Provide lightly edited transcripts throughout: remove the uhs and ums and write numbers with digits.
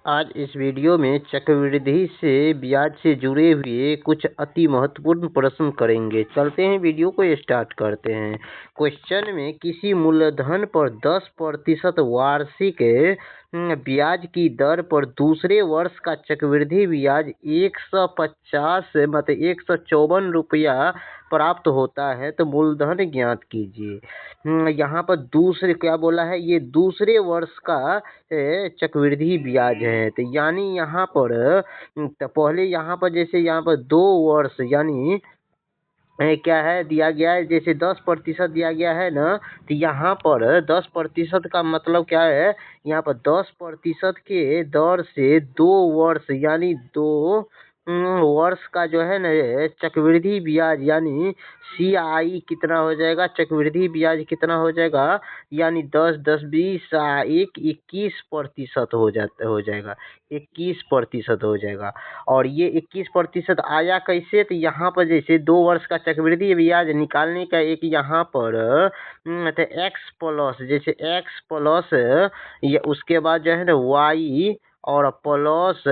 आज इस वीडियो में चक्रवृद्धि से ब्याज से जुड़े हुए कुछ अति महत्वपूर्ण प्रश्न करेंगे। चलते हैं, वीडियो को स्टार्ट करते हैं। क्वेश्चन में किसी मूलधन पर 10% वार्षिक ब्याज की दर पर दूसरे वर्ष का चक्रवृद्धि ब्याज 150 मतलब 154 रुपया प्राप्त होता है तो मूलधन ज्ञात कीजिए। यहाँ पर दूसरे क्या बोला है, ये दूसरे वर्ष का चक्रवृद्धि ब्याज है। तो यानी यहाँ पर तो पहले यहाँ पर जैसे यहाँ पर 2 वर्ष यानी क्या है दिया गया है, जैसे 10% दिया गया है ना, तो यहाँ पर 10% का मतलब क्या है, यहाँ पर 10% के दर से 2 वर्ष यानी 2 वर्ष का जो है ना चक्रवृद्धि ब्याज यानी CI कितना हो जाएगा, चक्रवृद्धि ब्याज कितना हो जाएगा, यानी 10 10 20 21% हो जाएगा 21% हो जाएगा। और ये 21% आया कैसे, तो यहाँ पर जैसे 2 वर्ष का चक्रवृद्धि ब्याज निकालने का एक यहाँ पर तो एक्स प्लस जैसे एक्स प्लस ये उसके बाद जो है ना वाई और प्लस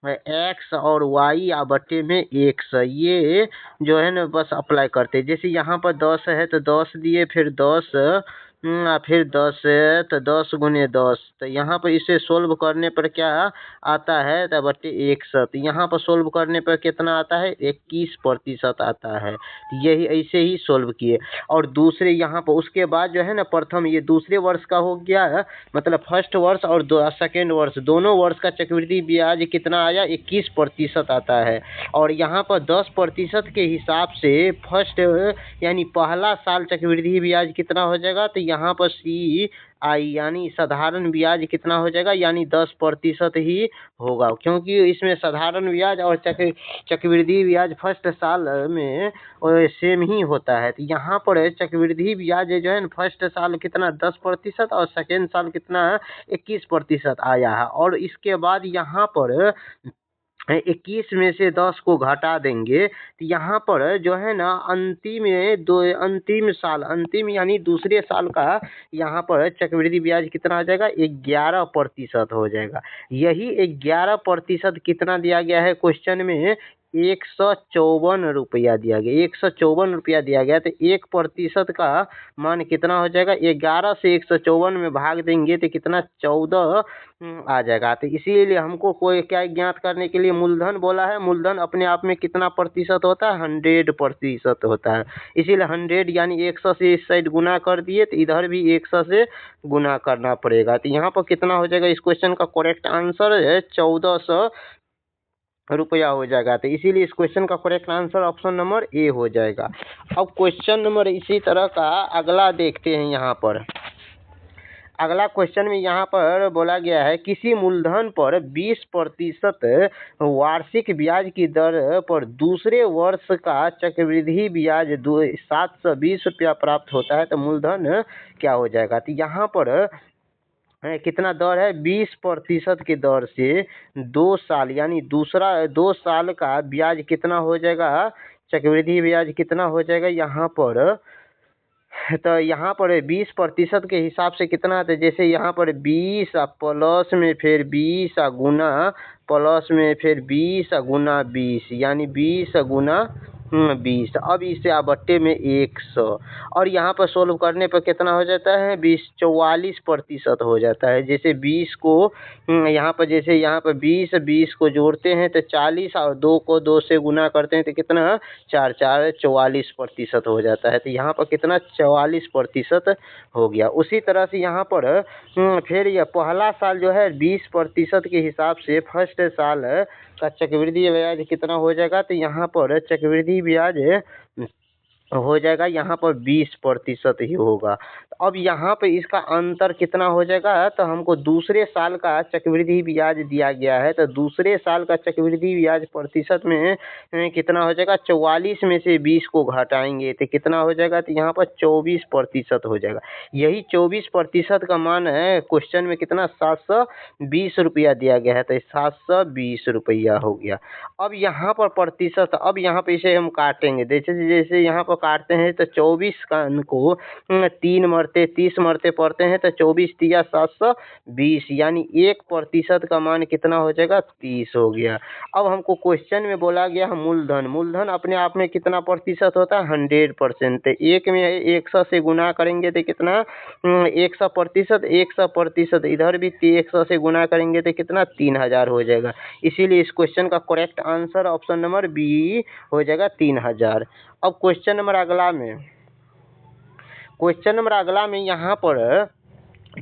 एक्स और वाई या बट्टे में 100, ये जो है ना बस अप्लाई करते हैं। जैसे यहाँ पर 10 है तो 10 दिए, फिर 10 फिर 10 है तो 10 गुने 10, तो यहाँ पर इसे सोल्व करने पर क्या आता है, तो बट्टे 100, तो यहाँ पर सोल्व करने पर कितना आता है, 21% आता है। यही ऐसे ही सोल्व किए। और दूसरे यहाँ पर उसके बाद जो है ना प्रथम ये दूसरे वर्ष का हो गया, मतलब फर्स्ट वर्ष और सेकेंड वर्ष दोनों वर्ष का चक्रवृद्धि ब्याज कितना आया, 21% आता है। और यहाँ पर 10% के हिसाब से फर्स्ट यानी पहला साल चक्रवृद्धि ब्याज कितना हो जाएगा, तो यहाँ पर CI यानी साधारण ब्याज कितना हो जाएगा, यानी 10% ही होगा, क्योंकि इसमें साधारण ब्याज और चक्रवृद्धि ब्याज फर्स्ट साल में सेम ही होता है। तो यहाँ पर चक्रवृद्धि ब्याज जो है ना फर्स्ट साल कितना 10% और सेकेंड साल कितना 21% आया है। और इसके बाद यहाँ पर 21 में से 10 को घटा देंगे, तो यहाँ पर जो है ना अंतिम यानी दूसरे साल का यहाँ पर चक्रवृद्धि ब्याज कितना आ जाएगा, 11% हो जाएगा। यही 11% कितना दिया गया है क्वेश्चन में, 154 रुपया दिया गया, 154 रुपया दिया गया। तो 1% का मान कितना हो जाएगा, 11 से 154 में भाग देंगे तो कितना 14 आ जाएगा। तो इसीलिए हमको कोई क्या ज्ञात करने के लिए मूलधन बोला है, मूलधन अपने आप में कितना प्रतिशत होता है, 100% होता है। इसीलिए 100 यानी 100 से इस साइड गुना कर दिए तो इधर भी 100 से गुना करना पड़ेगा। तो यहाँ पर कितना हो जाएगा, इस क्वेश्चन का करेक्ट आंसर है 1400 रुपया हो जाएगा। तो इसीलिए इस क्वेश्चन का correct answer option number A हो जाएगा। अब क्वेश्चन नंबर इसी तरह का अगला देखते हैं। यहाँ पर अगला क्वेश्चन में यहाँ पर बोला गया है, किसी मूलधन पर 20% वार्षिक ब्याज की दर पर दूसरे वर्ष का चक्रवृद्धि ब्याज 720 रुपया प्राप्त होता है तो मूलधन क्या हो जाएगा। तो यहाँ पर कितना दर है, 20% के दर से 2 साल यानी 2 साल का ब्याज कितना हो जाएगा, चक्रवृद्धि ब्याज कितना हो जाएगा यहाँ पर, तो यहाँ पर 20% के हिसाब से कितना आता है, जैसे यहाँ पर 20 प्लस में फिर 20 गुना प्लस में फिर 20 गुना 20 यानी 20 गुना 20, अब इसे बट्टे में 100, और यहाँ पर सोल्व करने पर कितना हो जाता है, 44% हो जाता है। जैसे 20 को यहाँ पर जैसे यहाँ पर 20 को जोड़ते हैं तो 40 और 2 को 2 से गुना करते हैं तो कितना 4 4 44% हो जाता है। तो यहाँ पर कितना 44% हो गया। उसी तरह से यहाँ पर फिर यह पहला साल जो है 20% के हिसाब से फर्स्ट साल का चक्रवृद्धि ब्याज कितना हो जाएगा, तो यहाँ पर चक्रवृद्धि ब्याज हो जाएगा यहाँ पर 20% ही होगा। तो अब यहाँ पे इसका अंतर कितना हो जाएगा, तो हमको दूसरे साल का चक्रवृद्धि ब्याज दिया गया है, तो दूसरे साल का चक्रवृद्धि ब्याज प्रतिशत में कितना हो जाएगा, 44 में से 20 को घटाएंगे तो कितना हो जाएगा, तो यहाँ पर 24% हो जाएगा। यही 24% का मान है क्वेश्चन में कितना 720 रुपया दिया गया है, तो 720 रुपया हो गया। अब यहाँ पर प्रतिशत, अब यहाँ पे इसे हम काटेंगे, जैसे जैसे यहाँ पर काटते हैं तो 24 को 3 मरते 30 मरते पड़ते हैं तो 24 तिया 720, यानी 1% का मान कितना हो जाएगा 30 हो गया। अब हमको क्वेश्चन में बोला गया है मूलधन। मूलधन अपने आप में कितना प्रतिशत होता है 100%। तो एक में 100 से गुना करेंगे तो कितना 100%, 100%। इधर भी 100 से गुना करेंगे तो कितना 3000 हो जाएगा। इसीलिए इस क्वेश्चन का correct answer option number b हो जाएगा 3000। अब क्वेश्चन नंबर अगला में यहाँ पर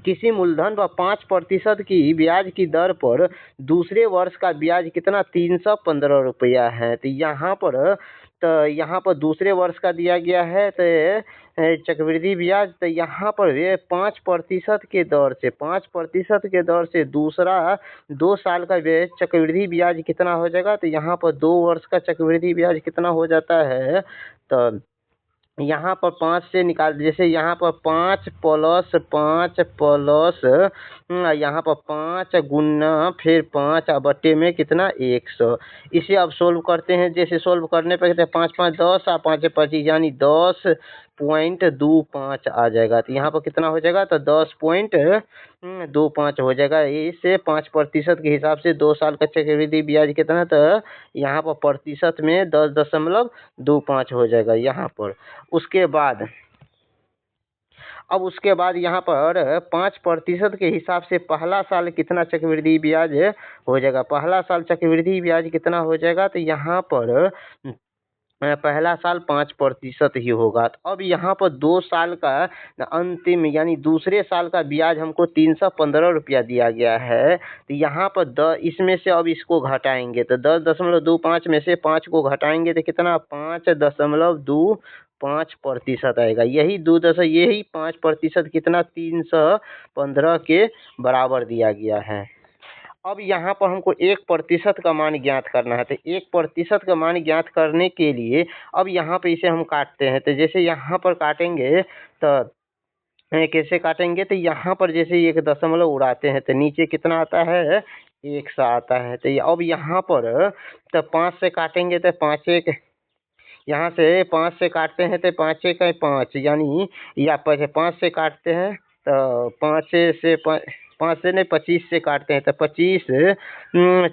किसी मूलधन पर 5% की ब्याज की दर पर दूसरे वर्ष का ब्याज कितना 315 रुपया है। तो यहाँ पर दूसरे वर्ष का दिया गया है तो चक्रवृद्धि ब्याज। तो यहाँ पर 5% के दर से दूसरा 2 साल का चक्रवृद्धि ब्याज कितना हो जाएगा। तो यहाँ पर 2 वर्ष का चक्रवृद्धि ब्याज कितना हो जाता है। तो यहाँ पर 5 से निकाल, जैसे यहाँ पर 5 प्लस यहाँ पर 5 गुना फिर 5 बट्टे में कितना 100। इसे अब सोल्व करते हैं। जैसे सोल्व करने पर कहते हैं 5 5 10 और 5 25, यानी 10.25 आ जाएगा। तो यहाँ पर कितना हो जाएगा तो 10.25 हो जाएगा। इससे 5% के हिसाब से 2 साल का चक्रवृद्धि ब्याज कितना, तो यहाँ पर प्रतिशत में 10.25 हो जाएगा यहाँ पर। उसके बाद यहाँ पर 5% के हिसाब से पहला साल कितना चक्रवृद्धि ब्याज हो जाएगा। पहला साल चक्रवृद्धि ब्याज कितना हो जाएगा। तो यहाँ पर पहला साल 5% ही होगा। तो अब यहाँ पर 2 साल का अंतिम यानी दूसरे साल का ब्याज हमको 315 रुपया दिया गया है। तो यहाँ पर इसमें से अब इसको घटाएंगे तो 10.25 में से 5 को घटाएंगे तो कितना 5.25% आएगा। यही 5% कितना 315 के बराबर दिया गया है। अब यहाँ पर हमको 1% का मान ज्ञात करना है। तो 1% का मान ज्ञात करने के लिए अब यहाँ पे इसे हम काटते हैं। तो जैसे यहाँ पर काटेंगे तो कैसे काटेंगे, तो यहाँ पर जैसे 1 दशमलव उड़ाते हैं तो नीचे कितना आता है 1 सा आता है। तो अब यहाँ पर तो 5 से काटेंगे तो 5 1, यहाँ से 5 से काटते हैं तो 5 1 5, यानी या 5 से काटते हैं तो 5 से नहीं 25 से काटते हैं तो 25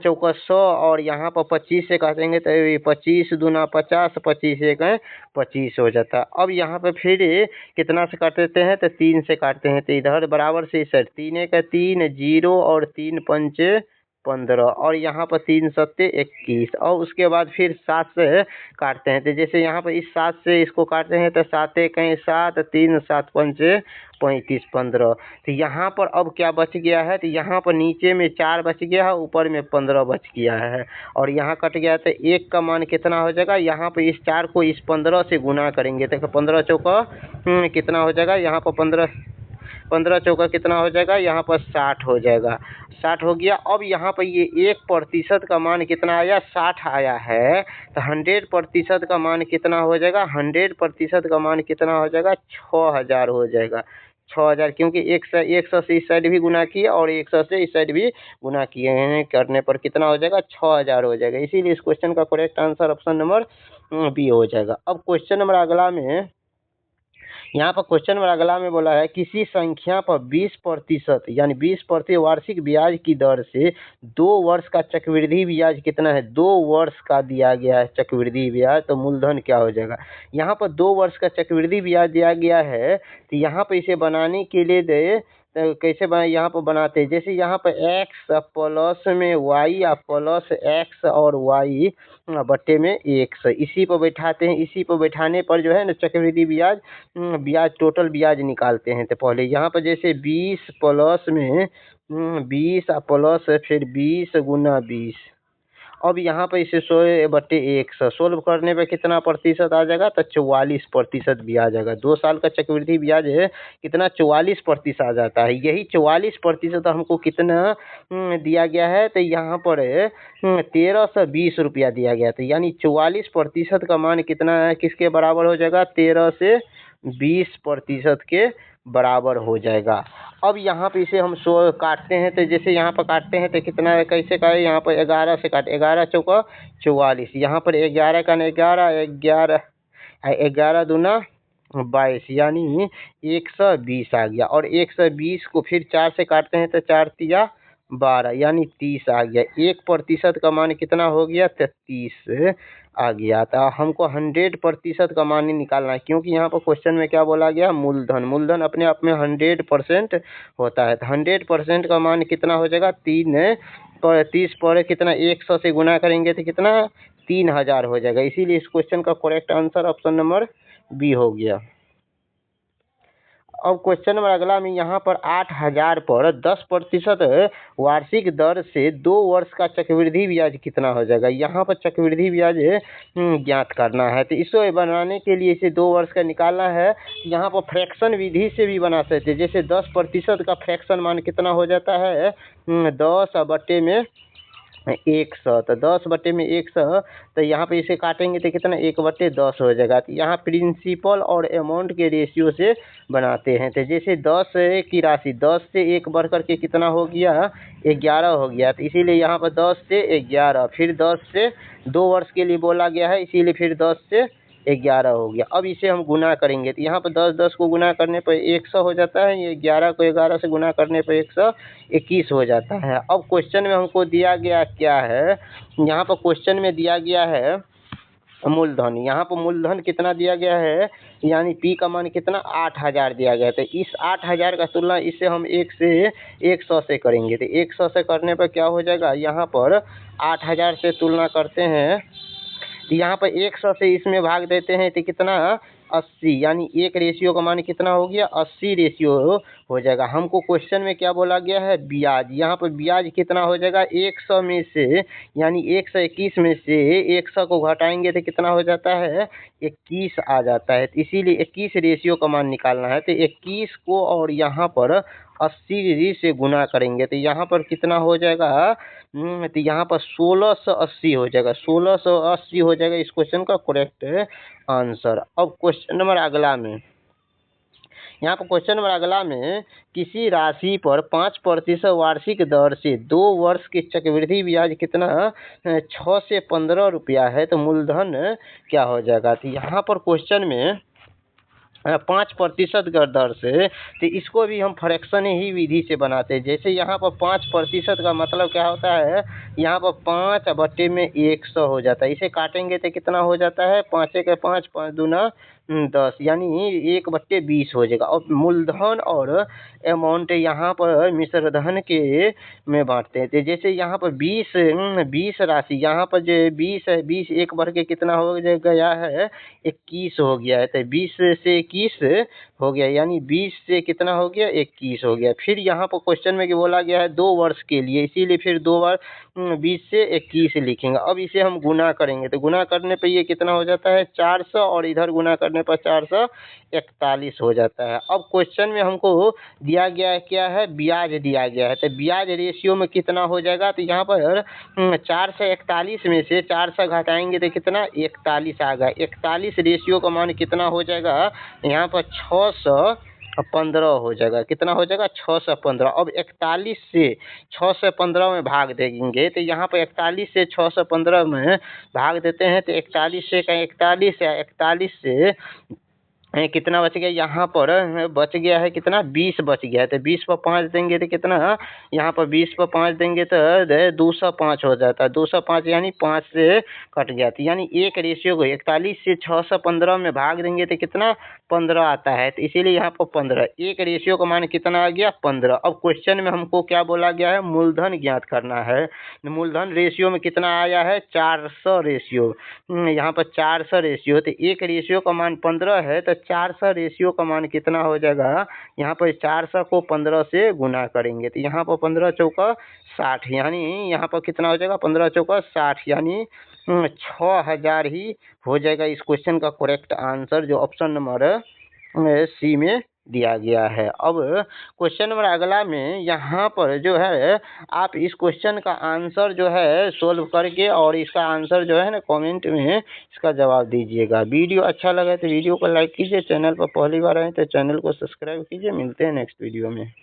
चौका 100, और यहाँ पर 25 से काटेंगे तो 25 दूना 50, 25 1 25 हो जाता है। अब यहाँ पे फिर कितना से काटते हैं तो 3 से काटते हैं। तो इधर बराबर से इस 3 1 3 0 और 3 5 15, और यहाँ पर 3 7 21, और उसके बाद फिर 7 से काटते हैं। तो जैसे यहाँ पर इस 7 से इसको काटते हैं तो 7 1 7, 3 7 5 35 15। तो यहाँ पर अब क्या बच गया है, तो यहाँ पर नीचे में 4 बच गया है, ऊपर में 15 बच गया है, और यहाँ कट गया तो 1 का मान कितना हो जाएगा। यहाँ पर इस 4 को इस 15 से गुना करेंगे तो 15 चौका कितना हो जाएगा, यहाँ पर 15 चौका कितना हो जाएगा, यहाँ पर 60 हो जाएगा। 60 हो गया। अब यहाँ पर ये 1% का मान कितना आया 60 आया है। तो 100% का मान कितना हो जाएगा, 100% का मान कितना हो जाएगा 6000 हो जाएगा। 6000, क्योंकि 100 से इस साइड भी गुना किए और 100 से इस साइड भी गुना किए हैं, करने पर कितना हो जाएगा 6000 हो जाएगा। इसीलिए इस क्वेश्चन का correct answer option number b हो जाएगा। अब क्वेश्चन नंबर अगला में बोला है किसी संख्या पर 20% यानी 20% वार्षिक ब्याज की दर से 2 वर्ष का चक्रवृद्धि ब्याज कितना है, 2 वर्ष का दिया गया है चक्रवृद्धि ब्याज। तो मूलधन क्या हो जाएगा, यहाँ पर 2 वर्ष का चक्रवृद्धि ब्याज दिया गया है। तो यहाँ पर इसे बनाने के लिए तो कैसे यहाँ पर बनाते हैं, जैसे यहाँ पर x प्लस में y या प्लस x और y बट्टे में 100, इसी पर बैठाते हैं। इसी पर बैठाने पर जो है ना चक्रवृद्धि ब्याज टोटल ब्याज निकालते हैं। तो पहले यहाँ पर जैसे 20 प्लस में 20 प्लस फिर 20 गुना 20, अब यहाँ पर इसे 100/100 सोल्व करने पे कितना प्रतिशत आ जाएगा, तो 44% भी आ जाएगा। 2 साल का चक्रवृद्धि ब्याज है कितना 44% आ जाता है। यही 44% हमको कितना दिया गया है, तो यहाँ पर 1320 रुपया दिया गया था। यानी 44% का मान कितना है, किसके बराबर हो जाएगा 13 से 20% के बराबर हो जाएगा। अब यहाँ पे इसे हम काटते हैं। तो जैसे यहाँ पर काटते हैं तो कितना है, कैसे का है, यहाँ पर 11 से काट 11 चौका 44, यहाँ पर 11 का 11 11 दूना 22 यानी 120 आ गया। और 120 को फिर 4 से काटते हैं तो 4 तिया 12 यानी 30 आ गया। 1% का मान कितना हो गया? 33 आ गया। तो हमको 100% का मान ही निकालना है, क्योंकि यहाँ पर क्वेश्चन में क्या बोला गया? मूलधन। मूलधन अपने आप में 100% होता है। तो 100% का मान कितना हो जाएगा? 30 पर कितना 100 से गुना करेंगे तो कितना? 3000 हो जाएगा। इसीलिए इस क्वेश्चन का correct answer option number b हो गया। अब क्वेश्चन नंबर अगला में यहाँ पर 8000 पर 10% वार्षिक दर से 2 वर्ष का चक्रवृद्धि ब्याज कितना हो जाएगा? यहाँ पर चक्रवृद्धि ब्याज ज्ञात करना है। तो इसको बनाने के लिए इसे 2 वर्ष का निकालना है। यहाँ पर फ्रैक्शन विधि से भी बना सकते हैं। जैसे 10% का फ्रैक्शन मान कितना हो जाता है? 10/100। तो 10/100, तो यहाँ पे इसे काटेंगे तो कितना? 1/10 हो जाएगा। तो यहाँ प्रिंसिपल और अमाउंट के रेशियो से बनाते हैं। तो जैसे 10 की राशि 10 से 1 बढ़ करके कितना हो गया? 11 हो गया। तो इसीलिए यहाँ पर 10 से 11, फिर 10 से 2 वर्ष के लिए बोला गया है, इसीलिए फिर 10 से 11 हो गया। अब इसे हम गुना करेंगे तो यहाँ पर 10 को गुना करने पर 100 हो जाता है। ये 11 को 11 से गुना करने पर 121 हो जाता है। अब क्वेश्चन में हमको दिया गया क्या है? यहाँ पर क्वेश्चन में दिया गया है मूलधन। यहाँ पर मूलधन कितना दिया गया है? यानी पी का मान कितना? 8000 दिया गया है। तो इस 8000 का तुलना इससे हम 100 से करेंगे। तो 100 से करने पर क्या हो जाएगा? यहाँ पर 8000 से तुलना करते हैं, यहाँ पर 100 से इसमें भाग देते हैं तो कितना? 80 यानी 1 रेशियो का मान कितना हो गया? 80 रेशियो हो जाएगा। हमको क्वेश्चन में क्या बोला गया है? ब्याज। यहाँ पर ब्याज कितना हो जाएगा? 100 में से यानी 121 में से 100 को घटाएंगे तो कितना हो जाता है? 21 आ जाता है। तो इसीलिए 21 रेशियो का मान निकालना है। तो 21 को और यहाँ पर 80 से गुना करेंगे तो यहाँ पर कितना हो जाएगा? तो यहाँ पर 1680 हो जाएगा। 1680 हो जाएगा इस क्वेश्चन का करेक्ट आंसर। अब क्वेश्चन नंबर अगला में, यहाँ पर क्वेश्चन नंबर अगला में किसी राशि पर 5% वार्षिक दर से 2 वर्ष की चक्रवृद्धि ब्याज कितना? 6 से 15 रुपया है। तो मूलधन क्या हो जाएगा? तो यहाँ पर क्वेश्चन में 5% दर से, तो इसको भी हम फ्रैक्शन ही विधि से बनाते हैं। जैसे यहाँ पर 5% का मतलब क्या होता है? यहाँ पर 5/100 हो जाता है। इसे काटेंगे तो कितना हो जाता है? 5 के 5, 5 दूना 10 यानी 1/20 हो जाएगा। और मूलधन और अमाउंट यहाँ पर मिश्रधन के में बांटते हैं। तो जैसे यहाँ पर 20 राशि, यहाँ पर जो 20 है, 20 1 बढ़ के कितना हो गया है? 21 हो गया है। तो 20 से 21 हो गया, यानी 20 से कितना हो गया? 21 हो गया। फिर यहाँ पर क्वेश्चन में बोला गया है 2 वर्ष के लिए, इसीलिए फिर 2 बार 20 से 21 लिखेंगे। अब इसे हम गुना करेंगे तो गुना करने पे ये कितना हो जाता है? 400, और इधर गुना करने पर 441 हो जाता है। अब क्वेश्चन में हमको दिया गया है क्या है? ब्याज दिया गया है। तो ब्याज रेशियो में कितना हो जाएगा? तो यहाँ पर 441 में से 400 घटाएंगे तो कितना? 41 आ गया। 41 रेशियो का मान कितना हो जाएगा? यहाँ पर 615 हो जाएगा। कितना हो जाएगा? 615। अब 41 से 615 में भाग देंगे तो यहाँ पर 41 से 615 में भाग देते हैं तो 41 से 41 से कितना बच गया? यहाँ पर बच गया है कितना? 20 बच गया है। तो 20 पर 5 देंगे तो कितना? यहाँ पर 20 पर 5 देंगे तो 205 हो जाता है। 205 यानी 5 से कट गया। तो यानी 1 रेशियो को 41 से 615 में भाग देंगे तो कितना? 15 आता है। तो इसीलिए यहाँ पर 15, 1 रेशियो का मान कितना आ गया? 15। अब क्वेश्चन में हमको क्या बोला गया है? मूलधन ज्ञात करना है। मूलधन रेशियो में कितना आया है? 400 रेशियो। यहाँ पर 400 रेशियो, तो 1 रेशियो का मान 15 है। तो 400 रेशियो का मान कितना हो जाएगा? यहाँ पर 400 को 15 से गुना करेंगे तो यहाँ पर 15 चौका 60, यानी यहाँ पर कितना हो जाएगा? 15 चौका 60 यानी 6000 ही हो जाएगा इस क्वेश्चन का करेक्ट आंसर, जो ऑप्शन नंबर सी में दिया गया है। अब क्वेश्चन नंबर अगला में यहाँ पर जो है आप इस क्वेश्चन का आंसर जो है सोल्व करके और इसका आंसर जो है ना कमेंट में इसका जवाब दीजिएगा। वीडियो अच्छा लगे तो वीडियो को लाइक कीजिए, चैनल पर पहली बार आए तो चैनल को सब्सक्राइब कीजिए। मिलते हैं नेक्स्ट वीडियो में।